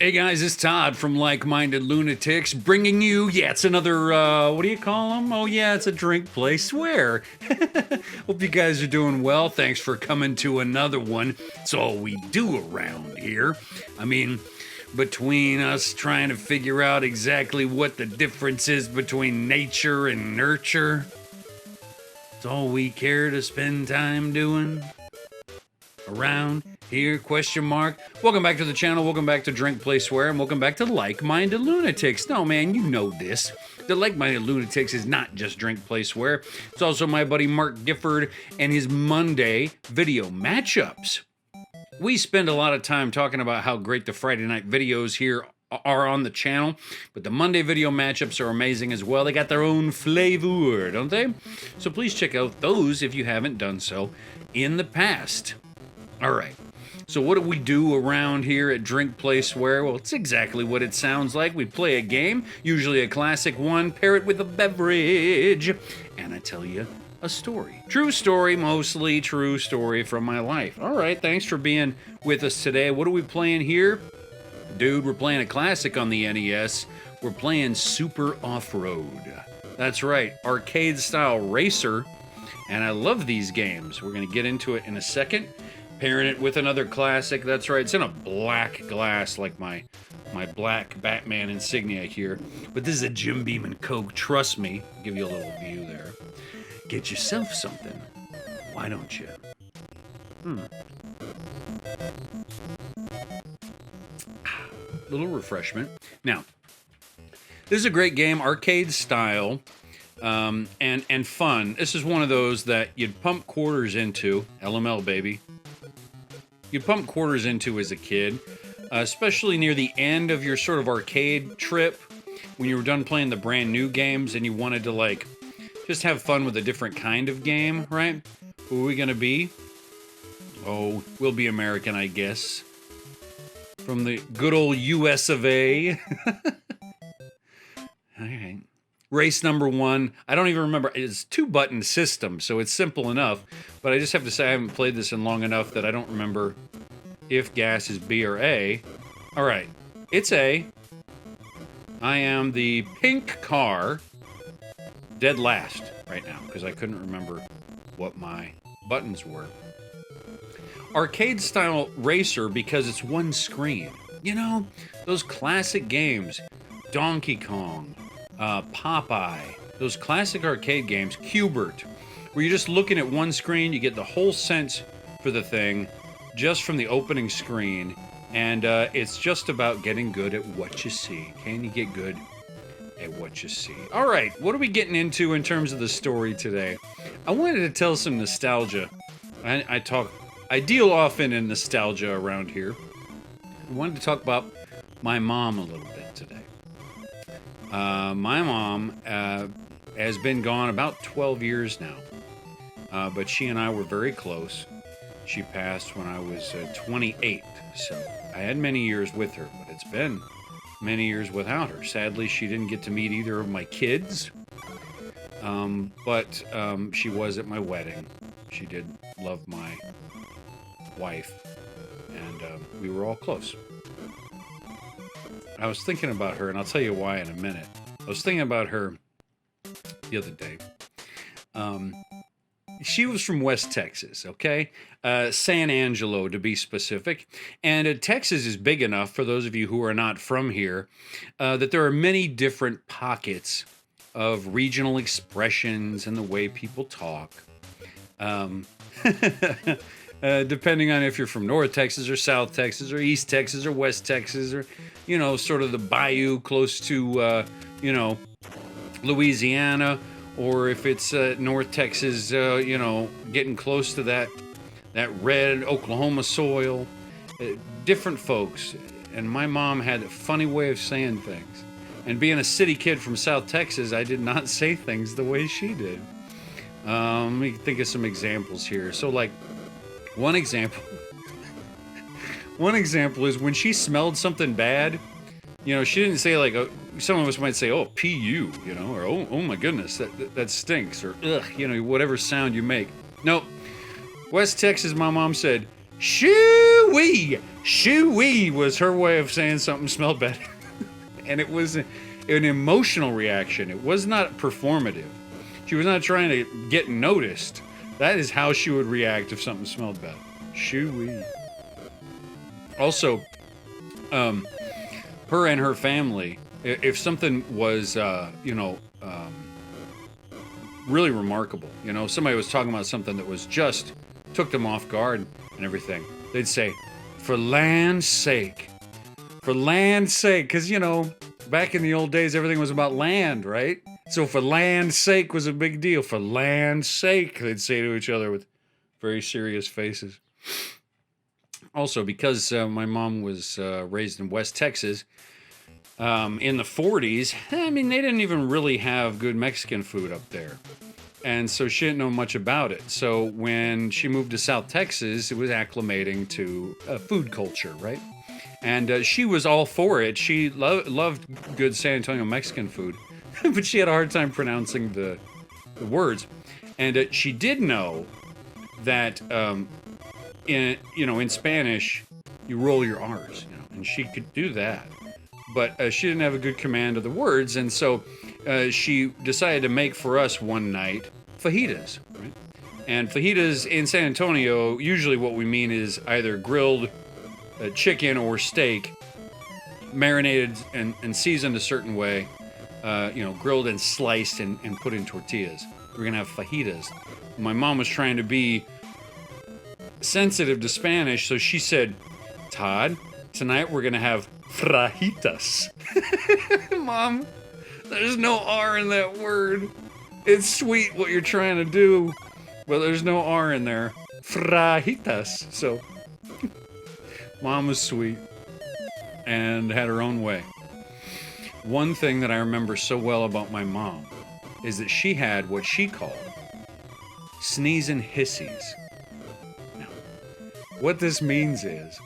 Hey guys, it's Todd from Like Minded Lunatics, bringing you, it's another, what do you call them? Oh yeah, it's a drink, play, swear. Hope you guys are doing well. Thanks for coming to another one. It's all we do around here. I mean, between us trying to figure out exactly what the difference is between nature and nurture, it's all we care to spend time doing around here, question mark. Welcome back to the channel, welcome back to Drink, Play, Swear, and welcome back to Like Minded Lunatics. No, man, you know this. The Like Minded Lunatics is not just Drink, Play, Swear. It's also my buddy Mark Gifford and his Monday video matchups. We spend a lot of time talking about how great the Friday night videos here are on the channel, but the Monday video matchups are amazing as well. They got their own flavor, don't they? So please check out those if you haven't done so in the past. All right, so what do we do around here at Drink, Play, Swear? Well, it's exactly what it sounds like. We play a game, usually a classic one, pair it with a beverage, and I tell you a story. True story, mostly true story from my life. All right, thanks for being with us today. What are we playing here? Dude, we're playing a classic on the NES. We're playing Super Off-Road. That's right, arcade-style racer, and I love these games. We're gonna get into it in a second. Pairing it with another classic. That's right, it's in a black glass like my black Batman insignia here. But this is a Jim Beam and Coke, trust me. I'll give you a little view there. Get yourself something. Why don't you? Little refreshment. Now, this is a great game, arcade style, and fun. This is one of those that you'd pump quarters into. LML, baby. You pump quarters into as a kid, especially near the end of your sort of arcade trip, when you were done playing the brand new games and you wanted to, like, just have fun with a different kind of game, right? Who are we gonna be? Oh, we'll be American, I guess. From the good old US of A. All right. Race number one. I don't even remember. It's 2-button system, so it's simple enough. But I just have to say I haven't played this in long enough that I don't remember if gas is B or A. All right, it's A. I am the pink car, dead last right now, because I couldn't remember what my buttons were. Arcade-style racer because it's one screen. You know, those classic games, Donkey Kong, Popeye, those classic arcade games, Q*bert, where you're just looking at one screen, you get the whole sense for the thing just from the opening screen, and it's just about getting good at what you see. Can you get good at what you see? All right, what are we getting into in terms of the story today? I wanted to tell some nostalgia. I deal often in nostalgia around here. I wanted to talk about my mom a little bit today. My mom has been gone about 12 years now, but she and I were very close. She passed when I was 28, so I had many years with her, but it's been many years without her. Sadly, she didn't get to meet either of my kids, but she was at my wedding. She did love my wife, and we were all close. I was thinking about her, and I'll tell you why in a minute. I was thinking about her the other day. She was from West Texas, okay? San Angelo, to be specific. And Texas is big enough, for those of you who are not from here, that there are many different pockets of regional expressions and the way people talk. Depending on if you're from North Texas or South Texas or East Texas or West Texas or, you know, sort of the bayou close to, you know, Louisiana, or if it's North Texas, you know, getting close to that red Oklahoma soil. Different folks. And my mom had a funny way of saying things. And being a city kid from South Texas, I did not say things the way she did. Let me think of some examples here. So, like, one example is when she smelled something bad, you know, she didn't say like, some of us might say, oh, P.U., you know, or oh my goodness, that stinks, or ugh, you know, whatever sound you make. No, West Texas, my mom said, shoo-wee, Shoo-wee was her way of saying something smelled bad. And it was an emotional reaction. It was not performative. She was not trying to get noticed. That is how she would react if something smelled bad. Shoo-wee. Also, her and her family, if something was, really remarkable, somebody was talking about something that was just took them off guard and everything, they'd say, for land's sake. For land's sake, because, back in the old days, everything was about land, right? So for land's sake was a big deal. For land's sake, they'd say to each other with very serious faces. Also, because my mom was raised in West Texas, in the 40s, they didn't even really have good Mexican food up there. And so she didn't know much about it. So when she moved to South Texas, it was acclimating to food culture, right? And she was all for it. She loved good San Antonio Mexican food, but she had a hard time pronouncing the words. And she did know that in Spanish, you roll your R's, and she could do that. But she didn't have a good command of the words, and so she decided to make for us one night fajitas, right? And fajitas in San Antonio, usually what we mean is either grilled chicken or steak, marinated and seasoned a certain way, grilled and sliced and put in tortillas. We're gonna have fajitas. My mom was trying to be sensitive to Spanish, so she said, Todd, tonight we're gonna have fajitas. Mom, there's no R in that word. It's sweet what you're trying to do, but there's no R in there. Fajitas. So, Mom was sweet and had her own way. One thing that I remember so well about my mom is that she had what she called sneezing hissies. Now, what this means is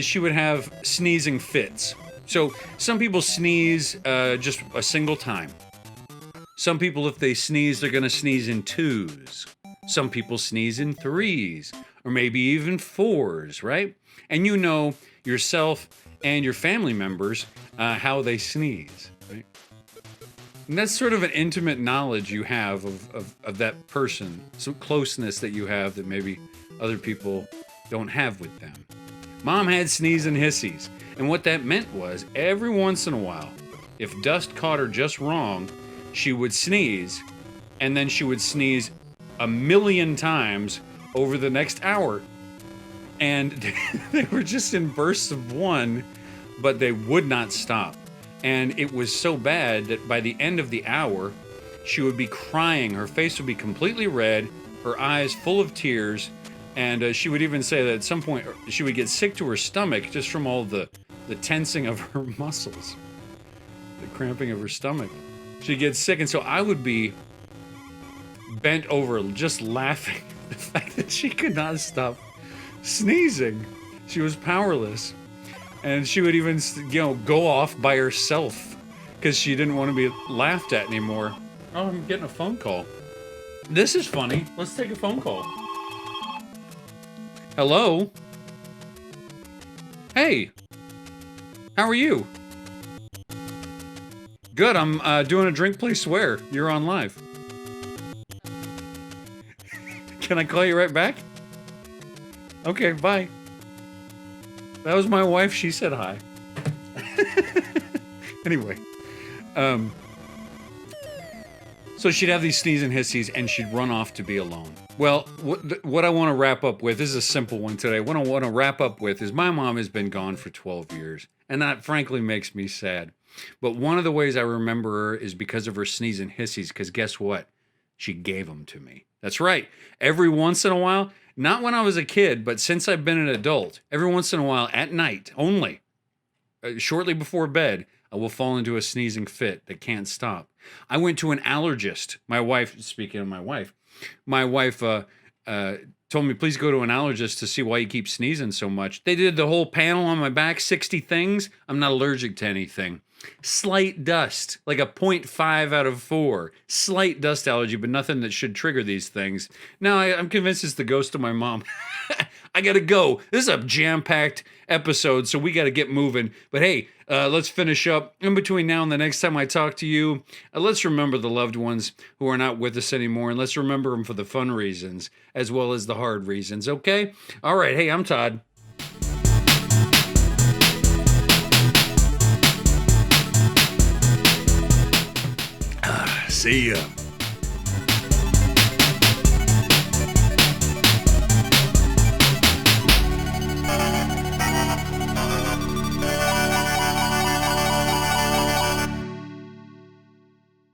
she would have sneezing fits. So some people sneeze just a single time. Some people, if they sneeze, they're going to sneeze in twos. Some people sneeze in threes, or maybe even fours, right? And you know yourself and your family members how they sneeze, right? And that's sort of an intimate knowledge you have of that person, some closeness that you have that maybe other people don't have with them. Mom had sneezing hissies, and what that meant was every once in a while, if dust caught her just wrong, she would sneeze, and then she would sneeze 1,000,000 times over the next hour. And they were just in bursts of one, but they would not stop. And it was so bad that by the end of the hour, she would be crying. Her face would be completely red, her eyes full of tears, and she would even say that at some point she would get sick to her stomach just from all the tensing of her muscles, the cramping of her stomach. She'd get sick, and so I would be bent over just laughing at the fact that she could not stop sneezing. She was powerless. And she would even, go off by herself because she didn't want to be laughed at anymore. Oh, I'm getting a phone call. This is funny. Let's take a phone call. Hello? Hey. How are you? Good, I'm doing a drink, play, swear. You're on live. Can I call you right back? Okay, bye. That was my wife. She said hi. Anyway, so she'd have these sneezing hissies, and she'd run off to be alone. Well, what I want to wrap up with, this is a simple one today. What I want to wrap up with is my mom has been gone for 12 years, and that frankly makes me sad. But one of the ways I remember her is because of her sneezing hissies, because guess what? She gave them to me. That's right. Every once in a while, not when I was a kid, but since I've been an adult, every once in a while, at night only, shortly before bed, I will fall into a sneezing fit that can't stop. I went to an allergist. My wife, speaking of my wife told me, please go to an allergist to see why you keep sneezing so much. They did the whole panel on my back, 60 things. I'm not allergic to anything. Slight dust, like a 0.5 out of 4. Slight dust allergy, but nothing that should trigger these things. Now, I'm convinced it's the ghost of my mom. I got to go. This is a jam-packed episode, so we got to get moving. But hey, let's finish up. In between now and the next time I talk to you, let's remember the loved ones who are not with us anymore, and let's remember them for the fun reasons as well as the hard reasons, okay? All right, hey, I'm Todd. See ya.